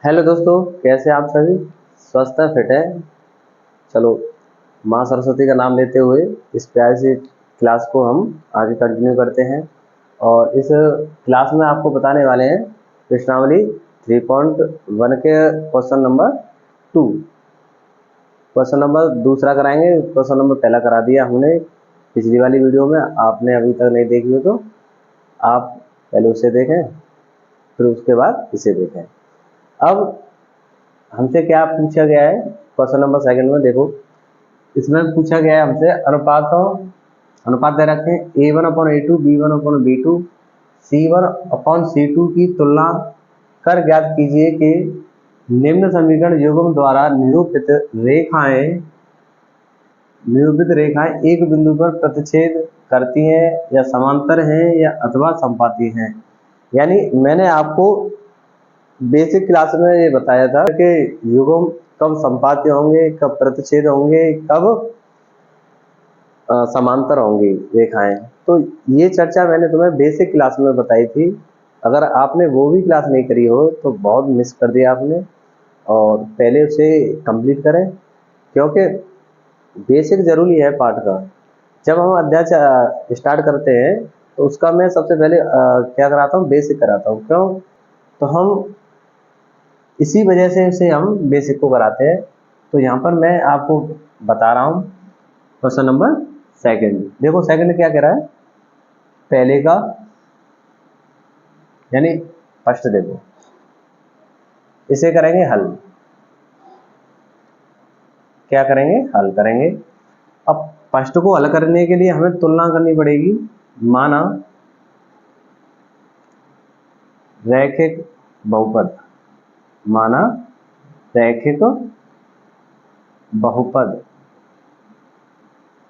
Hello दोस्तों, कैसे आप सभी? स्वस्थ है, फिट है? चलो, माँ सरस्वती का नाम लेते हुए इस प्यारी सी क्लास को हम आगे कंटिन्यू करते हैं। और इस क्लास में आपको बताने वाले हैं प्रश्नावली 3.1 के क्वेश्चन नंबर 2। क्वेश्चन नंबर दूसरा कराएंगे। क्वेश्चन नंबर पहला करा दिया हमने पिछली वाली वीडियो में। आपने अभी तक नहीं देखी हो तो आप पहले उसे देखें, फिर उसके बाद इसे देखें। अब हमसे क्या पूछा गया है क्वेश्चन नंबर सेकंड में? देखो, इसमें पूछा गया है हमसे अनुपात दे रखे हैं A1/A2, B1/B2, C1/C2 की तुलना कर ज्ञात कीजिए कि निम्न समीकरण युग्म द्वारा निरूपित रेखाएं एक बिंदु पर प्रतिच्छेद करती हैं या समांतर हैं या अथवा समपाती हैं। यानी मैंने आपको बेसिक क्लास में ये बताया था कि युग्म कब संपात्य होंगे, कब प्रतिच्छेद होंगे, कब समांतर होंगी रेखाएं। तो ये चर्चा मैंने तुम्हें बेसिक क्लास में बताई थी। अगर आपने वो भी क्लास नहीं करी हो तो बहुत मिस कर दिया आपने, और पहले उसे कंप्लीट करें, क्योंकि बेसिक जरूरी है पाठ का। जब हम अध्याय स्टार्ट करते हैं तो उसका मैं सबसे पहले क्या कराता हूँ, बेसिक कराता हूँ। क्यों? तो हम इसी वजह से इसे हम बेसिक को कराते हैं। तो यहाँ पर मैं आपको बता रहा हूँ क्वेश्चन नंबर सेकंड। देखो सेकंड क्या कह रहा है, पहले का यानी फर्स्ट। देखो, इसे करेंगे हल। क्या करेंगे? हल करेंगे। अब फर्स्ट को हल करने के लिए हमें तुलना करनी पड़ेगी। माना रैखिक बहुपद, माना रैखिक बहुपद।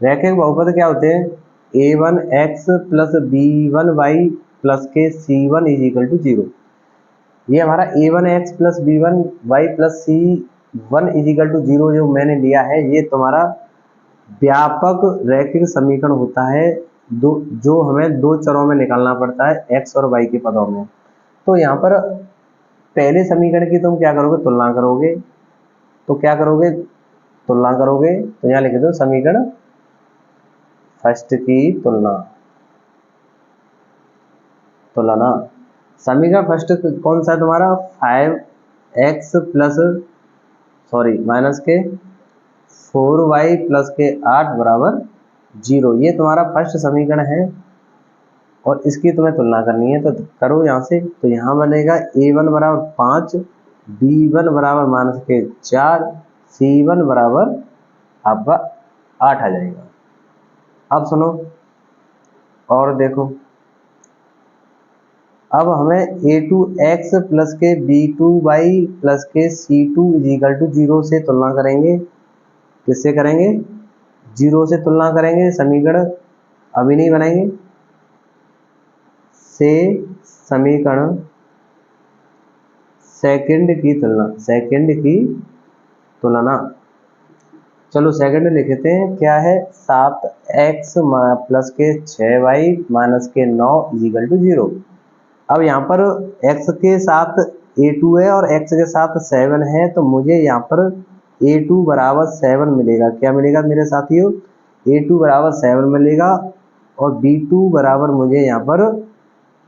रैखिक बहुपद क्या होते हैं? A1x प्लस B1y प्लस के C1 इज इक्वल टू 0। ये हमारा A1x plus B1y plus C1 is equal to 0 जो मैंने लिया है, ये तुम्हारा व्यापक रैखिक समीकरण होता है जो हमें दो चरों में निकालना पड़ता है, x और y के पदों में। तो यहाँ पर पहले समीकरण की तुम क्या करोगे? तुलना करोगे। तो क्या करोगे? तुलना करोगे। तो यहाँ लिख दो समीकरण फर्स्ट की तुलना। समीकरण फर्स्ट कौन सा है तुम्हारा? 5x प्लस माइनस के 4y प्लस के 8 बराबर 0। ये तुम्हारा फर्स्ट समीकरण है और इसकी तुम्हें तुलना करनी है। तो करो यहाँ से। तो यहाँ बनेगा A1 बराबर 5, B1 बराबर माइनस के 4, C1 बराबर आपका 8 आ जाएगा। अब सुनो और देखो, अब हमें A2x प्लस के B2y प्लस के C2 इज इक्वल टू 0 से तुलना करेंगे। किससे करेंगे? 0 से तुलना करेंगे। समीकरण अभी नहीं बनाएंगे, से समीकरण सेकंड की तुलना। चलो सेकंड लिखते हैं। क्या है? 7x प्लस के 6y माइनस के 9 इज इक्वल टू 0। अब यहाँ पर x के साथ A2 है और x के साथ 7 है, तो मुझे यहाँ पर A2 बराबर 7 मिलेगा। क्या मिलेगा मेरे साथियों? A2 बराबर 7 मिलेगा। और B2 बराबर मुझे यहाँ पर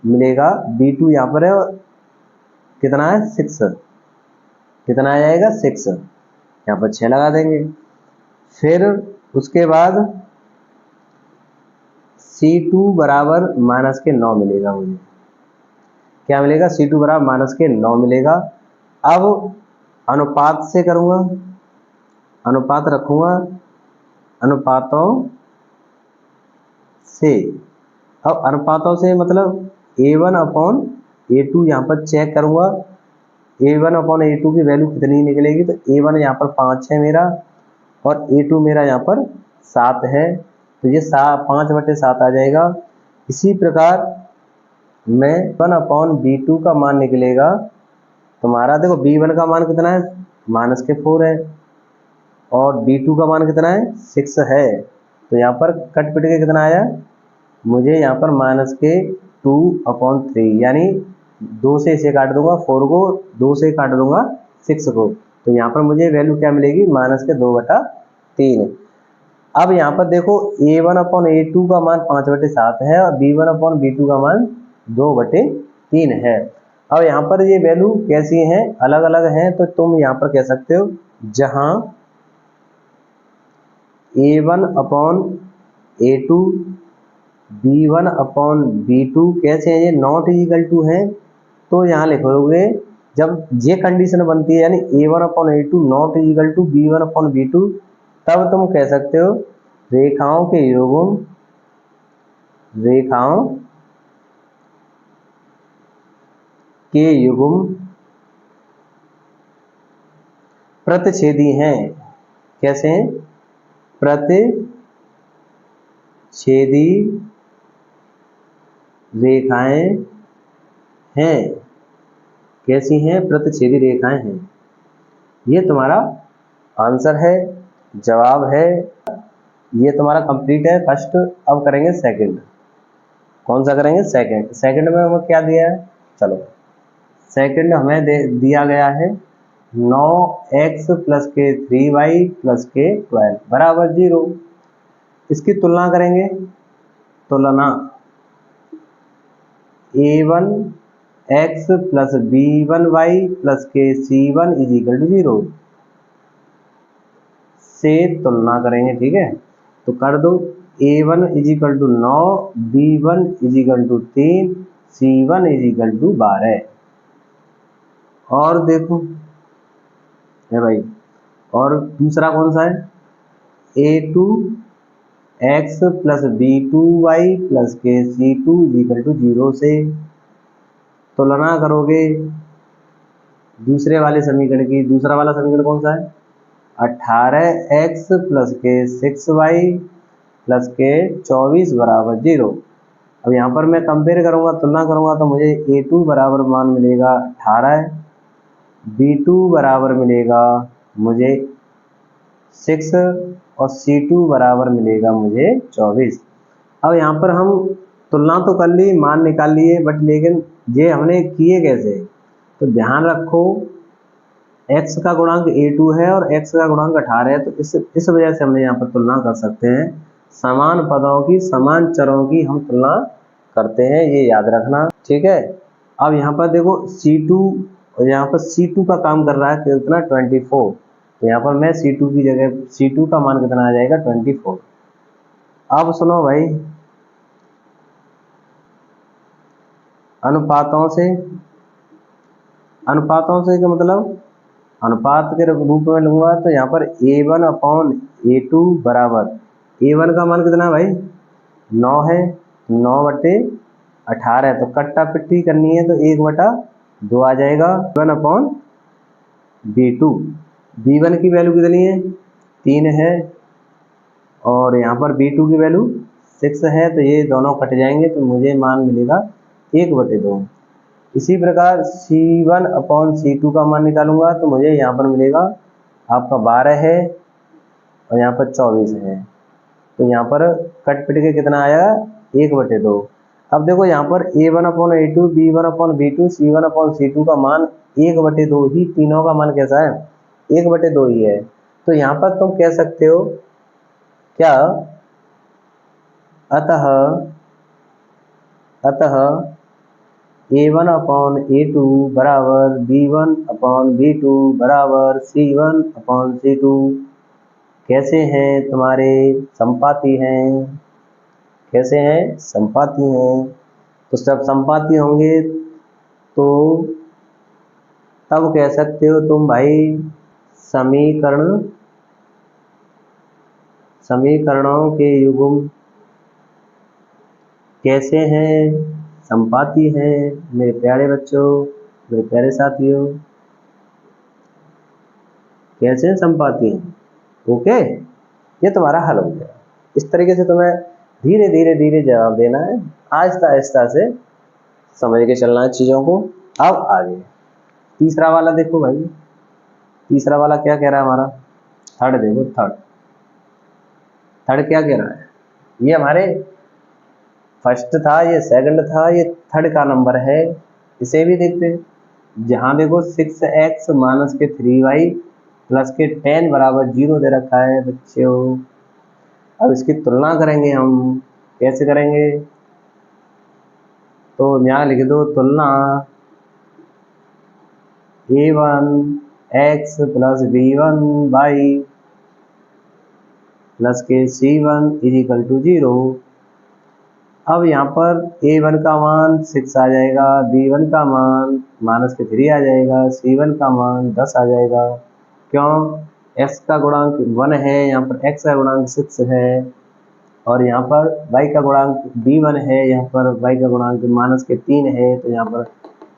मिलेगा, B2 यहाँ पर है कितना है? 6। कितना आ जाएगा? 6। यहाँ पर 6 लगा देंगे। फिर उसके बाद C2 बराबर माइनस के 9 मिलेगा मुझे। क्या मिलेगा? C2 बराबर माइनस के 9 मिलेगा। अब अनुपात से करूंगा, अनुपात रखूंगा, अनुपातों से। अब अनुपातों से मतलब A1/A2 यहाँ पर चेक करूंगा। A1/A2 की वैल्यू कितनी निकलेगी? तो A1 यहाँ पर 5 है मेरा, और A2 मेरा यहाँ पर 7 है। तो ये 5/7 आ जाएगा। इसी प्रकार में 1/B2 का मान निकलेगा तुम्हारा। देखो B1 का मान कितना है? माइनस के 4 है, और B2 का मान कितना है? 6 है। तो यहाँ पर कट पिट के कितना आया मुझे? यहाँ पर माइनस के 2/3, यानी 2 से इसे काट दूंगा 4 को, 2 से काट दूंगा 6 को, तो यहाँ पर मुझे वैल्यू क्या मिलेगी, -2/3। अब यहाँ पर देखो A1/A2 का मान 5/7 है और B1/B2 का मान 2/3 है। अब यहाँ पर ये वैल्यू कैसी हैं, अलग अलग हैं, तो तुम यहाँ पर कह सकते हो जहाँ A1/A2 B1/B2 कैसे हैं, ये नॉट इक्वल टू हैं, तो यहाँ लिखोगे जब ये कंडीशन बनती है यानी A1/A2 not equal to B1/B2, तब तुम कह सकते हो रेखाओं के युग्म, रेखाओं के युग्म प्रतिच्छेदी हैं। कैसे हैं, प्रतिच्छेदी रेखाएं हैं। कैसी हैं, प्रतिच्छेदी रेखाएं हैं। ये तुम्हारा आंसर है, जवाब है। ये तुम्हारा कंप्लीट है फर्स्ट। अब करेंगे सेकंड। कौन सा करेंगे, सेकंड। सेकंड में हमें क्या दिया है, चलो सेकंड हमें दिया गया है 9x + के 3y + के 12 बराबर 0। इसकी तुलना करेंगे, तुलना A1x + B1y + के C1 = 0 से तुलना करेंगे, ठीक है। तो कर दो, A1 = 9, B1 = 3, C1 = 12। और देखो है भाई, और दूसरा कौन सा है, A2x + B2y + के C2 = 0 से तुलना करोगे दूसरे वाले समीकरण की। दूसरा वाला समीकरण कौन सा है, 18x + के 6y + के 24 बराबर 0। अब यहाँ पर मैं कंपेयर करूँगा, तुलना करूँगा, तो मुझे A2 बराबर मान मिलेगा 18, B2 बराबर मिलेगा मुझे 6 और C2 बराबर मिलेगा मुझे 24। अब यहाँ पर हम तुलना तो कर ली, मान निकाल लिए, बट लेकिन ये हमने किए कैसे, तो ध्यान रखो x का गुणांक A2 है और x का गुणांक 18 है, तो इस वजह से हमने यहाँ पर तुलना कर सकते हैं। समान पदों की, समान चरों की हम तुलना करते हैं, ये याद रखना, ठीक है। अब यहाँ पर देखो C2, और यहाँ पर C2 का काम कर रहा है कितना, 24। तो यहाँ पर मैं C2 की जगह, C2 का मान कितना आ जाएगा, 24। अब सुनो भाई, अनुपातों से, अनुपातों से क्या मतलब, अनुपात के रूप में लूंगा तो यहाँ पर A1/A2 बराबर, A1 का मान कितना भाई, 9 है, 9/18 है, तो कट्टा पिट्टी करनी है तो 1/2 आ जाएगा। B1/B2, B1 की वैल्यू कितनी है, 3 है, और यहाँ पर B2 की वैल्यू 6 है, तो ये दोनों कट जाएंगे, तो मुझे मान मिलेगा 1/2। इसी प्रकार C1/C2 का मान निकालूंगा तो मुझे यहाँ पर मिलेगा आपका 12 है और यहाँ पर 24 है, तो यहाँ पर कट पिट के कितना आएगा, 1/2। अब देखो यहाँ पर A1/A2, B1/B2, C1/C2 का मान 1/2 ही, तीनों का मान कैसा है, 1/2 ही है। तो यहाँ पर तुम कह सकते हो क्या, अतः A1/A2 बराबर B1/B2 बराबर C1/C2 कैसे हैं, तुम्हारे संपाती हैं। कैसे हैं, संपाती हैं। तो जब संपाती होंगे तो तब कह सकते हो तुम भाई समीकरणों के युग्म कैसे हैं, संपाती हैं। मेरे प्यारे बच्चों, मेरे प्यारे साथियों, कैसे हैं, संपाती हैं। ओके, ये तुम्हारा हल हो गया। इस तरीके से तुम्हें धीरे धीरे धीरे जवाब देना है, आहिस्ता आहिस्ता से समझ के चलना है चीज़ों को। अब आगे तीसरा वाला देखो भाई, तीसरा वाला क्या कह रहा है हमारा, थर्ड देखो, थर्ड क्या कह रहा है, ये हमारे फर्स्ट था, ये सेकंड था, ये थर्ड का नंबर है। इसे भी देखते हैं। जहाँ देखो 6x माइनस के 3y प्लस के 10 बराबर 0 दे रखा है बच्चों। अब इसकी तुलना करेंगे हम, कैसे करेंगे? तो यहाँ लिख दो तुलना a1 x plus b1 y plus के c1 इज इक्वल टू 0। अब यहाँ पर a1 का मान 6 आ जाएगा, b1 का मान माइनस के 3 आ जाएगा, c1 का मान 10 आ जाएगा। क्यों? x का गुणांक 1 है, यहाँ पर x का गुणांक 6 है, और यहाँ पर y का गुणांक b1 है, यहाँ पर y का गुणांक माइनस के 3 है। तो यहाँ पर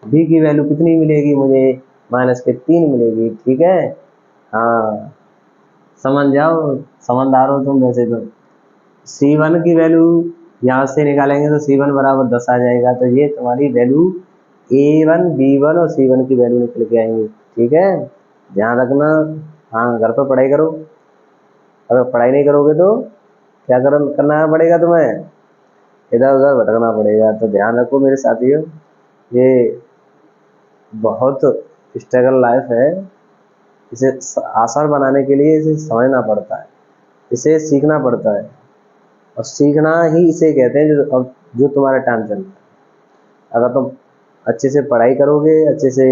b की वैल्यू कितनी मिलेगी मुझे? माइनस के 3 मिलेगी। ठीक है, हाँ समझ जाओ, समझदार हो तुम वैसे तो। c1 की वैल्यू यहाँ से निकालेंगे तो c1 बराबर 10 आ जाएगा। तो ये तुम्हारी वैल्यू a1 b1 और c1 की वैल्यू निकल के आएंगी। ठीक है, ध्यान रखना। हाँ, घर पर पढ़ाई करो, अगर पढ़ाई नहीं करोगे तो क्या करना पड़ेगा तुम्हें? इधर उधर भटकना पड़ेगा। तो ध्यान रखो मेरे साथियों, ये बहुत स्ट्रगल लाइफ है। इसे आसान बनाने के लिए इसे समझना पड़ता है, इसे सीखना पड़ता है, और सीखना ही इसे कहते हैं जो तुम्हारा टाइम चल रहा है। अगर तुम अच्छे से पढ़ाई करोगे, अच्छे से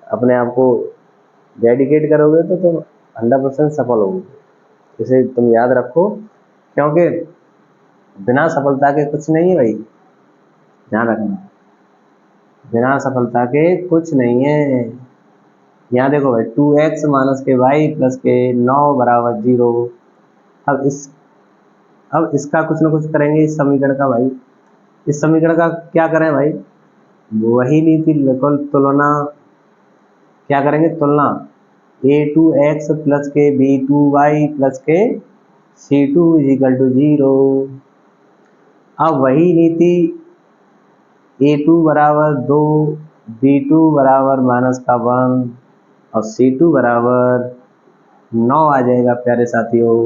अपने आप को डेडिकेट करोगे तो तुम 100% सफल होगे। इसे तुम याद रखो, क्योंकि बिना सफलता के कुछ नहीं है भाई, ध्यान रखना। बिना सफलता के कुछ नहीं है। यहाँ देखो भाई 2x माइनस के y प्लस के 9 बराबर 0। अब इसका कुछ ना कुछ करेंगे इस समीकरण का भाई। इस समीकरण का क्या करें भाई? वही नीति बिल्कुल, तुलना। क्या करेंगे? तुलना a2x प्लस के b2y प्लस के c2 इज इक्वल टू 0। अब वही नीति a2 बराबर 2, b2 बराबर माइनस का 1 और c2 बराबर 9 आ जाएगा प्यारे साथियों।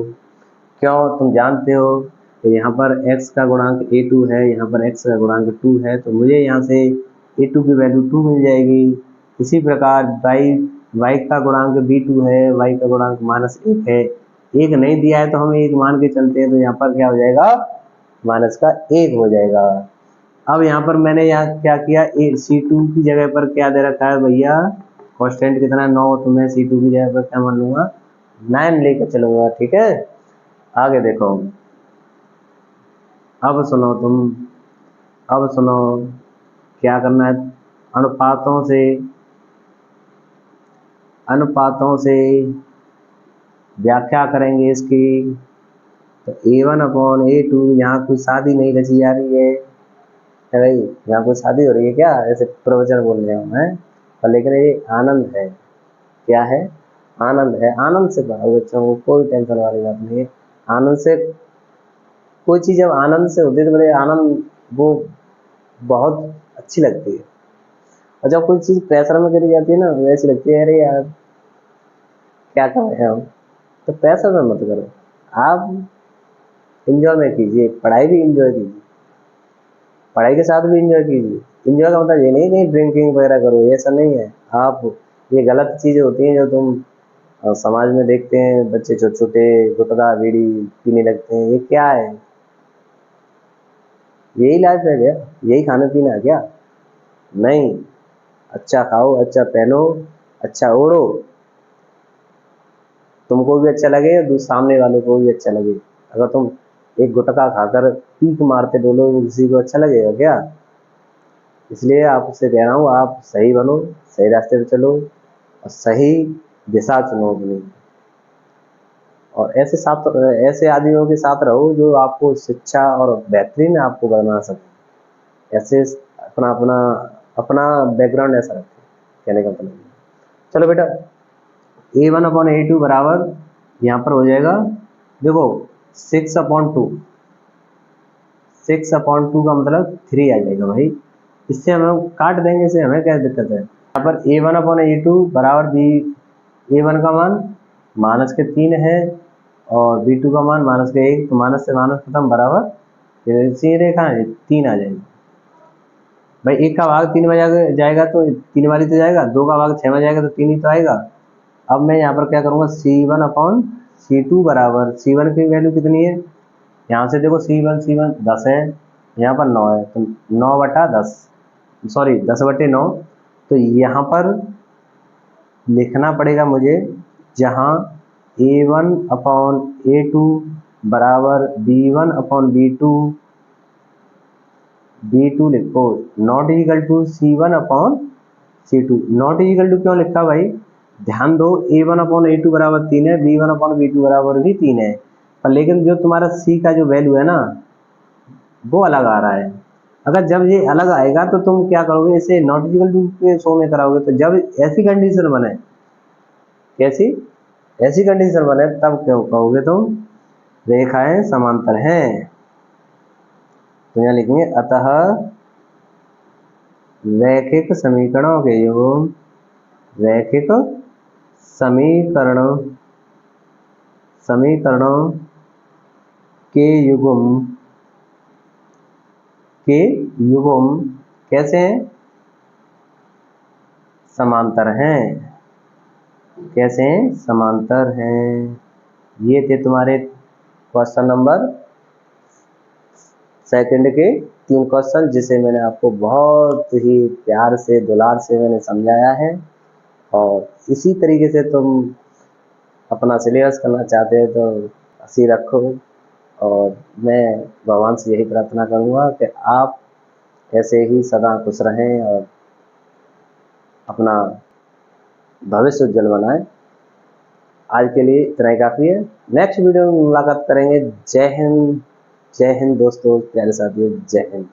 क्यों? तुम जानते हो कि यहाँ पर x का गुणांक a2 है, यहाँ पर x का गुणांक 2 है, तो मुझे यहाँ से a2 की वैल्यू 2 मिल जाएगी। इसी प्रकार y का गुणांक b2 है, y का गुणांक -1 है। 1 नहीं दिया है तो हम 1 मान के चलते हैं, तो यहाँ पर क्या हो जाएगा? -1 हो जाएगा। अब यहाँ पर मैंने यहाँ क्या किया, c2 की जगह पर क्या दे रखा है भैया? कांस्टेंट कितना? 9। तो मैं c2 की जगह पर क्या मान लूंगा? 9 लेकर चलूंगा। ठीक है, आगे देखो। अब सुनो तुम, अब सुनो क्या करना है। अनुपातों से व्याख्या करेंगे इसकी। तो a1/a2, यहाँ कोई शादी नहीं रची जा रही है भाई, यहाँ कोई शादी हो रही है क्या? ऐसे प्रवचन बोल रहे हूँ मैं, पर लेकिन ये आनंद है। क्या है? आनंद है। आनंद से पढ़ाओ बच्चों को, कोई टेंशन वाली बात नहीं है। आनंद से कोई चीज़ जब आनंद से होती है तो बड़े आनंद, वो बहुत अच्छी लगती है। और जब कोई चीज़ प्रेशर में करी जाती है ना, वैसी लगती है अरे यार क्या कर रहे हैं हम। तो प्रेशर में मत करो, आप इंजॉय में कीजिए, पढ़ाई भी इंजॉय कीजिए, पढ़ाई के साथ भी इंजॉय कीजिए। इंजॉय का मतलब ये नहीं नहीं ड्रिंकिंग वगैरह करो, ऐसा नहीं है। आप ये गलत चीज़ें होती हैं जो तुम समाज में देखते हैं, बच्चे छोटे छोटे गुटखा बीड़ी पीने लगते हैं। ये क्या है? यही लाइफ है क्या? यही खाना पीना है क्या? नहीं। अच्छा खाओ, अच्छा पहनो, अच्छा ओढ़ो, तुमको भी अच्छा लगे और सामने वालों को भी अच्छा लगे। अगर तुम एक गुटखा खाकर पीक मारते डोलो, किसी को अच्छा लगेगा क्या? इसलिए आपसे कह रहा हूँ, आप सही बनो, सही रास्ते पे चलो और सही दिशा चुनो अपनी। और ऐसे आदमियों के साथ रहो जो आपको शिक्षा और बेहतरीन आपको बना सके। ऐसे अपना अपना अपना बैकग्राउंड ऐसा रखें, कहने का मतलब। चलो बेटा, a1/a2 बराबर यहाँ पर हो जाएगा, देखो 6/2। 6/2 का मतलब 3 आ जाएगा भाई। इससे हम काट देंगे, इसे हमें क्या दिक्कत है? यहाँ पर a1/a2 बराबर a1 का मान -3 है और b2 का मान -1। तो माइनस से माइनस खत्म, बराबर सीधी रेखा है, 3 आ जाएगी। भाई 1 का भाग 3 में जाएगा तो 3 बार ही तो जाएगा, 2 का भाग 6 में जाएगा तो 3 ही तो आएगा। अब मैं यहाँ पर क्या करूँगा, C1 अपॉन C2 बराबर, C1 की वैल्यू कितनी है, यहाँ से देखो C1 10 है, यहाँ पर 9 है, तो 9/10, सॉरी 10/9। तो यहाँ पर लिखना पड़ेगा मुझे, जहाँ A1 अपॉन A2 बराबर B1 अपॉन B2 लिखो, not equal to C1 upon C2। Not equal to क्यों लिखा भाई, ध्यान दो, A1 अपॉन A2 बराबर 3 है, B1 अपॉन B2 बराबर भी 3 है, पर लेकिन जो तुम्हारा C का जो वैल्यू है ना वो अलग आ रहा है। अगर जब ये अलग आएगा तो तुम क्या करोगे, इसे नॉट इक्वल टू के शो में कराओगे। तो जब ऐसी कंडीशन बने, कैसी, ऐसी कंडीशन बने तब क्यों कहोगे तुम रेखाएं समांतर हैं। तो यहाँ लिखेंगे अतः रैखिक समीकरणों के योग, रैखिक समीकरणों के युग्म कैसे हैं, समांतर हैं। कैसे हैं, समांतर हैं। ये थे तुम्हारे क्वेश्चन नंबर 2 के 3 क्वेश्चन, जिसे मैंने आपको बहुत ही प्यार से दुलार से मैंने समझाया है। और इसी तरीके से तुम अपना सिलेबस करना चाहते हो तो हंसी रखो, और मैं भगवान से यही प्रार्थना करूँगा कि आप ऐसे ही सदा खुश रहें और अपना भविष्य उज्जवल बनाएं। आज के लिए इतना ही काफ़ी है, नेक्स्ट वीडियो में मुलाकात करेंगे। जय हिंद दोस्तों, प्यारे साथियों, जय हिंद।